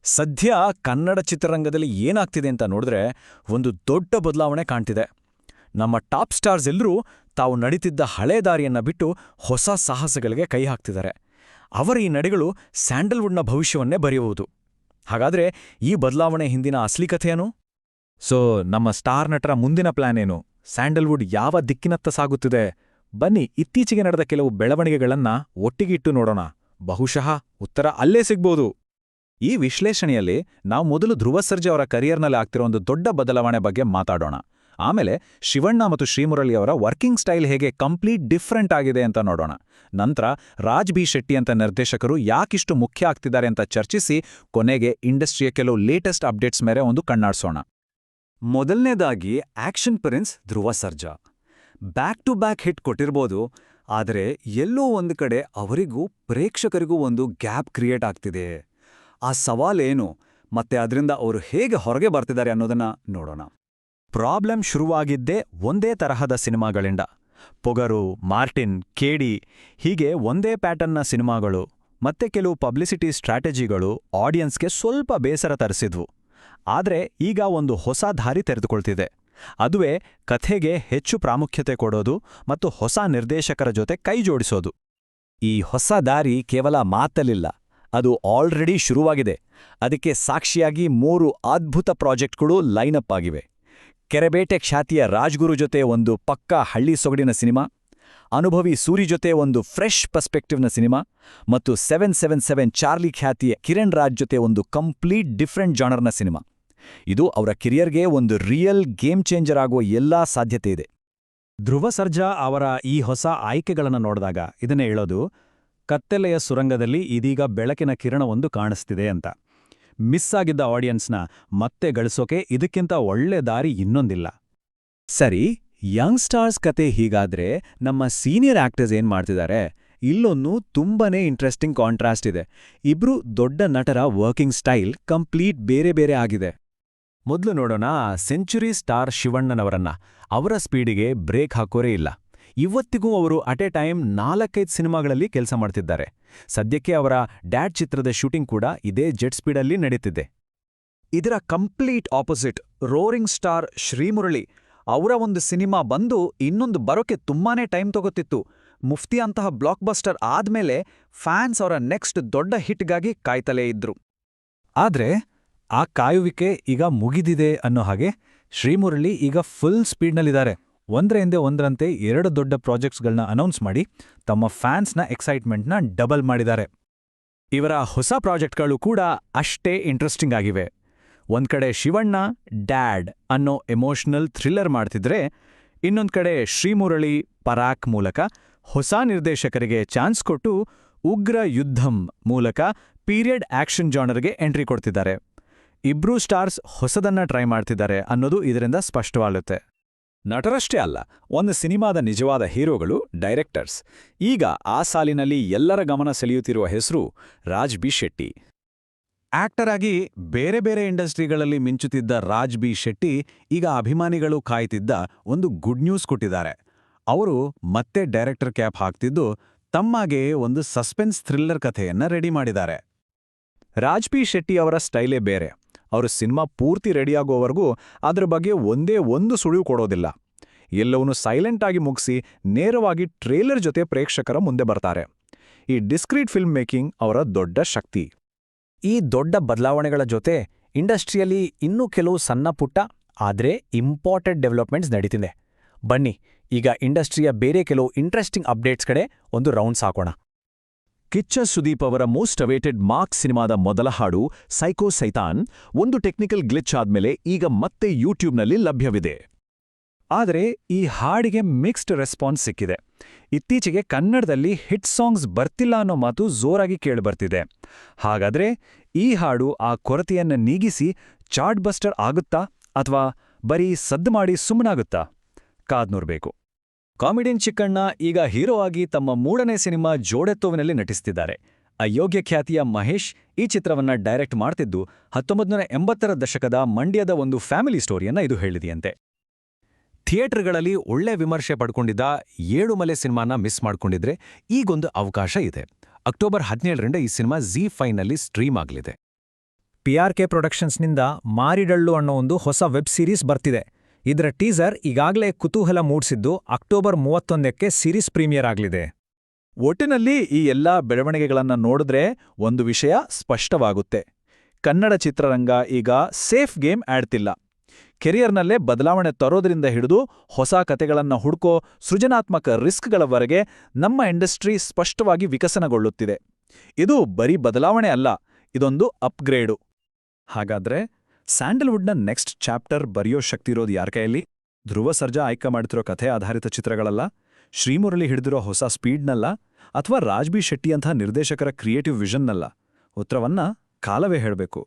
ಸದ್ಯ ಕನ್ನಡ ಚಿತ್ರರಂಗದಲ್ಲಿ ಏನಾಗ್ತಿದೆ ಅಂತ ನೋಡಿದ್ರೆ ಒಂದು ದೊಡ್ಡ ಬದಲಾವಣೆ ಕಾಣ್ತಿದೆ. ನಮ್ಮ ಟಾಪ್ ಸ್ಟಾರ್ಸ್ ಎಲ್ಲರೂ ತಾವು ನಡೀತಿದ್ದ ಹಳೇ ದಾರಿಯನ್ನ ಬಿಟ್ಟು ಹೊಸ ಸಾಹಸಗಳಿಗೆ ಕೈ ಹಾಕ್ತಿದ್ದಾರೆ. ಅವರ ಈ ನಡೆಗಳು ಸ್ಯಾಂಡಲ್ವುಡ್ನ ಭವಿಷ್ಯವನ್ನೇ ಬರೆಯುವುದು. ಹಾಗಾದ್ರೆ ಈ ಬದಲಾವಣೆ ಹಿಂದಿನ ಅಸಲಿ ಕಥೆಯೇನು? ನಮ್ಮ ಸ್ಟಾರ್ ನಟರ ಮುಂದಿನ ಪ್ಲಾನ್ ಏನು? ಸ್ಯಾಂಡಲ್ವುಡ್ ಯಾವ ದಿಕ್ಕಿನತ್ತ ಸಾಗುತ್ತಿದೆ? ಬನ್ನಿ ಇತ್ತೀಚೆಗೆ ನಡೆದ ಕೆಲವು ಬೆಳವಣಿಗೆಗಳನ್ನ ಒಟ್ಟಿಗಿಟ್ಟು ನೋಡೋಣ. ಬಹುಶಃ ಉತ್ತರ ಅಲ್ಲೇ ಸಿಗ್ಬೋದು. ಈ ವಿಶ್ಲೇಷಣೆಯಲ್ಲಿ ನಾವು ಮೊದಲು ಧ್ರುವ ಸರ್ಜಾ ಅವರ ಕರಿಯರ್ನಲ್ಲಿ ಆಗ್ತಿರೋ ಒಂದು ದೊಡ್ಡ ಬದಲಾವಣೆ ಬಗ್ಗೆ ಮಾತಾಡೋಣ. ಆಮೇಲೆ ಶಿವಣ್ಣ ಮತ್ತು ಶ್ರೀಮುರಳಿ ಅವರ ವರ್ಕಿಂಗ್ ಸ್ಟೈಲ್ ಹೇಗೆ ಕಂಪ್ಲೀಟ್ ಡಿಫ್ರೆಂಟ್ ಆಗಿದೆ ಅಂತ ನೋಡೋಣ. ನಂತರ ರಾಜ್ ಬಿ ಶೆಟ್ಟಿ ಅಂತ ನಿರ್ದೇಶಕರು ಯಾಕಿಷ್ಟು ಮುಖ್ಯ ಆಗ್ತಿದ್ದಾರೆ ಅಂತ ಚರ್ಚಿಸಿ ಕೊನೆಗೆ ಇಂಡಸ್ಟ್ರಿಯ ಕೆಲವು ಲೇಟೆಸ್ಟ್ ಅಪ್ಡೇಟ್ಸ್ ಮೇಲೆ ಒಂದು ಕಣ್ಣಾಡ್ಸೋಣ. ಮೊದಲನೇದಾಗಿ action prince Dhruva Sarja. Back to back hit ಕೊಟ್ಟಿರ್ಬೋದು, ಆದರೆ ಎಲ್ಲೋ ಒಂದು ಕಡೆ ಅವರಿಗೂ ಪ್ರೇಕ್ಷಕರಿಗೂ ಒಂದು ಗ್ಯಾಪ್ ಕ್ರಿಯೇಟ್ ಆಗ್ತಿದೆ. ಆ ಸವಾಲೇನು ಮತ್ತೆ ಅದರಿಂದ ಅವರು ಹೇಗೆ ಹೊರಗೆ ಬರ್ತಿದ್ದಾರೆ ಅನ್ನೋದನ್ನ ನೋಡೋಣ. ಪ್ರಾಬ್ಲಮ್ ಶುರುವಾಗಿದ್ದೇ ಒಂದೇ ತರಹದ ಸಿನಿಮಾಗಳಿಂದ. ಪೊಗರು, ಮಾರ್ಟಿನ್, ಕೇಡಿ ಹೀಗೆ ಒಂದೇ ಪ್ಯಾಟರ್ನ್ನ ಸಿನಿಮಾಗಳು ಮತ್ತೆ ಕೆಲವು ಪಬ್ಲಿಸಿಟಿ ಸ್ಟ್ರಾಟಜಿಗಳು ಆಡಿಯನ್ಸ್ಗೆ ಸ್ವಲ್ಪ ಬೇಸರ ತರಿಸಿದ್ವು. ಆದರೆ ಈಗ ಒಂದು ಹೊಸ ದಾರಿ ತೆರೆದುಕೊಳ್ತಿದೆ. ಅದುವೇ ಕಥೆಗೆ ಹೆಚ್ಚು ಪ್ರಾಮುಖ್ಯತೆ ಕೊಡೋದು ಮತ್ತು ಹೊಸ ನಿರ್ದೇಶಕರ ಜೊತೆ ಕೈ ಜೋಡಿಸೋದು. ಈ ಹೊಸ ದಾರಿ ಕೇವಲ ಮಾತಲ್ಲಿಲ್ಲ, ಅದು ಆಲ್ರೆಡಿ ಶುರುವಾಗಿದೆ. ಅದಕ್ಕೆ ಸಾಕ್ಷಿಯಾಗಿ 3 ಅದ್ಭುತ ಪ್ರಾಜೆಕ್ಟ್ಗಳು ಲೈನಪ್ ಆಗಿವೆ. ಕೆರೆಬೇಟೆ ಖ್ಯಾತಿಯ ರಾಜ್ಗುರು ಜೊತೆ ಒಂದು ಪಕ್ಕಾ ಹಳ್ಳಿ ಸೊಗಡಿನ ಸಿನಿಮಾ, ಅನುಭವಿ ಸೂರಿ ಜೊತೆ ಒಂದು ಫ್ರೆಶ್ ಪರ್ಸ್ಪೆಕ್ಟಿವ್ನ ಸಿನಿಮಾ, ಮತ್ತು 777 ಚಾರ್ಲಿ ಖ್ಯಾತಿಯ ಕಿರಣ್ ರಾಜ್ ಜೊತೆ ಒಂದು ಕಂಪ್ಲೀಟ್ ಡಿಫ್ರೆಂಟ್ ಜಾನರ್ನ ಸಿನಿಮಾ. ಇದು ಅವರ ಕಿರಿಯರ್ಗೆ ಒಂದು ರಿಯಲ್ ಗೇಮ್ ಚೇಂಜರ್ ಆಗುವ ಎಲ್ಲಾ ಸಾಧ್ಯತೆ ಇದೆ. ಧ್ರುವ ಸರ್ಜಾ ಅವರ ಈ ಹೊಸ ಆಯ್ಕೆಗಳನ್ನು ನೋಡಿದಾಗ ಇದನ್ನೇ ಹೇಳೋದು, ಕತ್ತೆಲೆಯ ಸುರಂಗದಲ್ಲಿ ಇದೀಗ ಬೆಳಕಿನ ಕಿರಣವೊಂದು ಕಾಣಿಸ್ತಿದೆ ಅಂತ. ಮಿಸ್ ಆಗಿದ್ದ ಆಡಿಯನ್ಸ್ನ ಮತ್ತೆ ಗಳಿಸೋಕೆ ಇದಕ್ಕಿಂತ ಒಳ್ಳೆ ದಾರಿ ಇನ್ನೊಂದಿಲ್ಲ. ಸರಿ, ಯಂಗ್ ಸ್ಟಾರ್ಸ್ ಕತೆ ಹೀಗಾದ್ರೆ ನಮ್ಮ ಸೀನಿಯರ್ ಆಕ್ಟರ್ಸ್ ಏನ್ ಮಾಡ್ತಿದ್ದಾರೆ? ಇಲ್ಲೊಂದು ತುಂಬಾನೇ ಇಂಟ್ರೆಸ್ಟಿಂಗ್ ಕಾಂಟ್ರಾಸ್ಟ್ ಇದೆ. ಇಬ್ರು ದೊಡ್ಡ ನಟರ ವರ್ಕಿಂಗ್ ಸ್ಟೈಲ್ ಕಂಪ್ಲೀಟ್ ಬೇರೆ ಬೇರೆ ಆಗಿದೆ. ಮೊದಲು ನೋಡೋಣ ಸೆಂಚುರಿ ಸ್ಟಾರ್ ಶಿವಣ್ಣನವರನ್ನ. ಅವರ ಸ್ಪೀಡಿಗೆ ಬ್ರೇಕ್ ಹಾಕೋರೇ ಇಲ್ಲ. ಇವತ್ತಿಗೂ ಅವರು ಅಟ್ ಎ ಟೈಮ್ 4-5 ಸಿನಿಮಾಗಳಲ್ಲಿ ಕೆಲಸ ಮಾಡ್ತಿದ್ದಾರೆ. ಸದ್ಯಕ್ಕೆ ಅವರ ಡ್ಯಾಡ್ ಚಿತ್ರದ ಶೂಟಿಂಗ್ ಕೂಡ ಇದೇ ಜೆಟ್ ಸ್ಪೀಡಲ್ಲಿ ನಡೀತಿದೆ. ಇದರ complete opposite roaring star Srimurali. ಅವರ ಒಂದು ಸಿನಿಮಾ ಬಂದು ಇನ್ನೊಂದು ಬರೋಕೆ ತುಂಬಾನೇ ಟೈಮ್ ತಗೋತಿತ್ತು. ಮುಫ್ತಿ ಅಂತಹ ಬ್ಲಾಕ್ ಬಸ್ಟರ್ ಆದ್ಮೇಲೆ ಫ್ಯಾನ್ಸ್ ಅವರ ನೆಕ್ಸ್ಟ್ ದೊಡ್ಡ ಹಿಟ್ಗಾಗಿ ಕಾಯ್ತಲೇ ಇದ್ರು. ಆದ್ರೆ ಆ ಕಾಯುವಿಕೆ ಈಗ ಮುಗಿದಿದೆ ಅನ್ನೋ ಹಾಗೆ ಶ್ರೀಮುರಳಿ ಈಗ ಫುಲ್ ಸ್ಪೀಡ್ನಲ್ಲಿದ್ದಾರೆ. ಒಂದ್ರ ಹಿಂದೆ ಒಂದರಂತೆ 2 ದೊಡ್ಡ ಪ್ರಾಜೆಕ್ಟ್ಸ್ಗಳನ್ನ ಅನೌನ್ಸ್ ಮಾಡಿ ತಮ್ಮ ಫ್ಯಾನ್ಸ್ನ ಎಕ್ಸೈಟ್ಮೆಂಟ್ನ ಡಬಲ್ ಮಾಡಿದ್ದಾರೆ. ಇವರ ಹೊಸ ಪ್ರಾಜೆಕ್ಟ್ಗಳು ಕೂಡ ಅಷ್ಟೇ ಇಂಟ್ರೆಸ್ಟಿಂಗ್ ಆಗಿವೆ. ಒಂದ್ ಕಡೆ ಶಿವಣ್ಣ ಡ್ಯಾಡ್ ಅನ್ನೋ ಎಮೋಷನಲ್ ಥ್ರಿಲ್ಲರ್ ಮಾಡ್ತಿದ್ರೆ, ಇನ್ನೊಂದ್ ಕಡೆ ಶ್ರೀಮುರಳಿ ಪರಾಕ್ ಮೂಲಕ ಹೊಸ ನಿರ್ದೇಶಕರಿಗೆ ಚಾನ್ಸ್ ಕೊಟ್ಟು ಉಗ್ರ ಯುದ್ಧಂ ಮೂಲಕ ಪೀರಿಯಡ್ ಆಕ್ಷನ್ ಜಾನರ್ಗೆ ಎಂಟ್ರಿ ಕೊಡ್ತಿದ್ದಾರೆ. ಇಬ್ರೂ ಸ್ಟಾರ್ಸ್ ಹೊಸದನ್ನ ಟ್ರೈ ಮಾಡ್ತಿದ್ದಾರೆ ಅನ್ನೋದು ಇದರಿಂದ ಸ್ಪಷ್ಟವಾಗುತ್ತೆ. ನಟರಷ್ಟೇ ಅಲ್ಲ, ಒಂದು ಸಿನಿಮಾದ ನಿಜವಾದ ಹೀರೋಗಳು ಡೈರೆಕ್ಟರ್ಸ್. ಈಗ ಆ ಸಾಲಿನಲ್ಲಿ ಎಲ್ಲರ ಗಮನ ಸೆಳೆಯುತ್ತಿರುವ ಹೆಸರು ರಾಜ್ ಬಿ ಶೆಟ್ಟಿ. ಆಕ್ಟರ್ ಆಗಿ ಬೇರೆ ಬೇರೆ ಇಂಡಸ್ಟ್ರಿಗಳಲ್ಲಿ ಮಿಂಚುತ್ತಿದ್ದ ರಾಜ್ ಬಿ ಶೆಟ್ಟಿ ಈಗ ಅಭಿಮಾನಿಗಳು ಕಾಯ್ತಿದ್ದ ಒಂದು ಗುಡ್ ನ್ಯೂಸ್ ಕೊಟ್ಟಿದ್ದಾರೆ. ಅವರು ಮತ್ತೆ ಡೈರೆಕ್ಟರ್ ಕ್ಯಾಪ್ ಹಾಕ್ತಿದ್ದು ತಮ್ಮಾಗೆ ಒಂದು ಸಸ್ಪೆನ್ಸ್ ಥ್ರಿಲ್ಲರ್ ಕಥೆಯನ್ನ ರೆಡಿ ಮಾಡಿದ್ದಾರೆ. ರಾಜ್ ಬಿ ಶೆಟ್ಟಿ ಅವರ ಸ್ಟೈಲೇ ಬೇರೆ. ಅವರು ಸಿನಿಮಾ ಪೂರ್ತಿ ರೆಡಿಯಾಗೋವರೆಗೂ ಅದರ ಬಗ್ಗೆ ಒಂದೇ ಒಂದು ಸುಳಿವು ಕೊಡೋದಿಲ್ಲ. ಎಲ್ಲವನ್ನೂ ಸೈಲೆಂಟ್ ಆಗಿ ಮುಗಿಸಿ ನೇರವಾಗಿ ಟ್ರೇಲರ್ ಜೊತೆ ಪ್ರೇಕ್ಷಕರ ಮುಂದೆ ಬರ್ತಾರೆ. ಈ ಡಿಸ್ಕ್ರೀಟ್ ಫಿಲ್ಮ್ ಮೇಕಿಂಗ್ ಅವರ ದೊಡ್ಡ ಶಕ್ತಿ. ಈ ದೊಡ್ಡ ಬದಲಾವಣೆಗಳ ಜೊತೆ ಇಂಡಸ್ಟ್ರಿಯಲ್ಲಿ ಇನ್ನೂ ಕೆಲವು ಸಣ್ಣ ಪುಟ್ಟ ಆದ್ರೆ ಇಂಪಾರ್ಟೆಂಟ್ ಡೆವಲಪ್ಮೆಂಟ್ಸ್ ನಡೀತಿದೆ. ಬನ್ನಿ ಈಗ ಇಂಡಸ್ಟ್ರಿಯ ಬೇರೆ ಕೆಲವು ಇಂಟ್ರೆಸ್ಟಿಂಗ್ ಅಪ್ಡೇಟ್ಸ್ ಕಡೆ ಒಂದು ರೌಂಡ್ಸ್ ಹಾಕೋಣ. ಕಿಚ್ಚ ಸುದೀಪ್ ಅವರ ಮೋಸ್ಟ್ ಅವೇಟೆಡ್ ಮಾರ್ಕ್ ಸಿನಿಮಾದ ಮೊದಲ ಹಾಡು ಸೈಕೋ ಸೈತಾನ್ ಒಂದು ಟೆಕ್ನಿಕಲ್ ಗ್ಲಿಚ್ ಆದ್ಮೇಲೆ ಈಗ ಮತ್ತೆ ಯೂಟ್ಯೂಬ್ನಲ್ಲಿ ಲಭ್ಯವಿದೆ. ಆದರೆ ಈ ಹಾಡಿಗೆ ಮಿಕ್ಸ್ಡ್ ರೆಸ್ಪಾನ್ಸ್ ಸಿಕ್ಕಿದೆ. ಇತ್ತೀಚೆಗೆ ಕನ್ನಡದಲ್ಲಿ ಹಿಟ್ ಸಾಂಗ್ಸ್ ಬರ್ತಿಲ್ಲ ಅನ್ನೋ ಮಾತು ಜೋರಾಗಿ ಕೇಳಿಬರ್ತಿದೆ. ಹಾಗಾದ್ರೆ ಈ ಹಾಡು ಆ ಕೊರತೆಯನ್ನ ನೀಗಿಸಿ ಚಾರ್ಟ್ ಬಸ್ಟರ್ ಆಗುತ್ತಾ ಅಥವಾ ಬರೀ ಸದ್ದು ಮಾಡಿ ಸುಮ್ಮನಾಗುತ್ತಾ? ಕಾದ್ನೋರ್ಬೇಕು. ಕಾಮಿಡಿಯನ್ ಚಿಕ್ಕಣ್ಣ ಈಗ ಹೀರೋ ಆಗಿ ತಮ್ಮ 3ನೇ ಸಿನಿಮಾ ಜೋಡೆತ್ತುವಿನಲ್ಲಿ ನಟಿಸ್ತಿದ್ದಾರೆ. ಅಯೋಗ್ಯ ಖ್ಯಾತಿಯ ಮಹೇಶ್ ಈ ಚಿತ್ರವನ್ನ ಡೈರೆಕ್ಟ್ ಮಾಡ್ತಿದ್ದು 1980ರ ದಶಕದ ಮಂಡ್ಯದ ಒಂದು ಫ್ಯಾಮಿಲಿ ಸ್ಟೋರಿಯನ್ನ ಇದು ಹೇಳಿದೆಯಂತೆ. ಥಿಯೇಟರ್ಗಳಲ್ಲಿ ಒಳ್ಳೆ ವಿಮರ್ಶೆ ಪಡ್ಕೊಂಡಿದ್ದ 7 ಮಲೆ ಸಿನಿಮಾನ ಮಿಸ್ ಮಾಡ್ಕೊಂಡಿದ್ರೆ ಈಗೊಂದು ಅವಕಾಶ ಇದೆ. ಅಕ್ಟೋಬರ್ 17ರಿಂದ ಈ ಸಿನಿಮಾ ZEE5ನಲ್ಲಿ ಸ್ಟ್ರೀಮ್ ಆಗಲಿದೆ. PRK ಪ್ರೊಡಕ್ಷನ್ಸ್ನಿಂದ ಮಾರಿಡಳ್ಳು ಅನ್ನೋ ಒಂದು ಹೊಸ ವೆಬ್ ಸೀರೀಸ್ ಬರ್ತಿದೆ. ಇದರ ಟೀಸರ್ ಈಗಾಗಲೇ ಕುತೂಹಲ ಮೂಡಿಸಿದ್ದು ಅಕ್ಟೋಬರ್ 31ಕ್ಕೆ ಸೀರೀಸ್ ಪ್ರೀಮಿಯರ್ ಆಗಲಿದೆ. ಒಟ್ಟಿನಲ್ಲಿ ಈ ಎಲ್ಲಾ ಬೆಳವಣಿಗೆಗಳನ್ನ ನೋಡಿದ್ರೆ ಒಂದು ವಿಷಯ ಸ್ಪಷ್ಟವಾಗುತ್ತೆ. ಕನ್ನಡ ಚಿತ್ರರಂಗ ಈಗ ಸೇಫ್ ಗೇಮ್ ಆಡ್ತಿಲ್ಲ. ಕೆರಿಯರ್ನಲ್ಲೇ ಬದಲಾವಣೆ ತರೋದ್ರಿಂದ ಹಿಡಿದು ಹೊಸ ಕತೆಗಳನ್ನ ಹುಡ್ಕೋ ಸೃಜನಾತ್ಮಕ ರಿಸ್ಕ್ಗಳವರೆಗೆ ನಮ್ಮ ಇಂಡಸ್ಟ್ರಿ ಸ್ಪಷ್ಟವಾಗಿ ವಿಕಸನಗೊಳ್ಳುತ್ತಿದೆ. ಇದು ಬರೀ ಬದಲಾವಣೆ ಅಲ್ಲ, ಇದೊಂದು ಅಪ್ಗ್ರೇಡು. ಹಾಗಾದ್ರೆ ಸ್ಯಾಂಡಲ್ವುಡ್ನ ನೆಕ್ಸ್ಟ್ ಚಾಪ್ಟರ್ ಬರೆಯೋ ಶಕ್ತಿ ಇರೋದು ಯಾರ ಕೈಯಲ್ಲಿ? ಧ್ರುವ ಸರ್ಜಾ ಆಯ್ಕೆ ಮಾಡ್ತಿರೋ ಕಥೆ ಆಧಾರಿತ ಚಿತ್ರಗಳಲ್ಲ, ಶ್ರೀಮುರಳಿ ಹಿಡಿದಿರೋ ಹೊಸ ಸ್ಪೀಡ್ನಲ್ಲ, ಅಥವಾ ರಾಜ್ ಬಿ ಶೆಟ್ಟಿಯಂಥ ನಿರ್ದೇಶಕರ ಕ್ರಿಯೇಟಿವ್ ವಿಷನ್ನಲ್ಲ? ಉತ್ತರವನ್ನ ಕಾಲವೇ ಹೇಳಬೇಕು.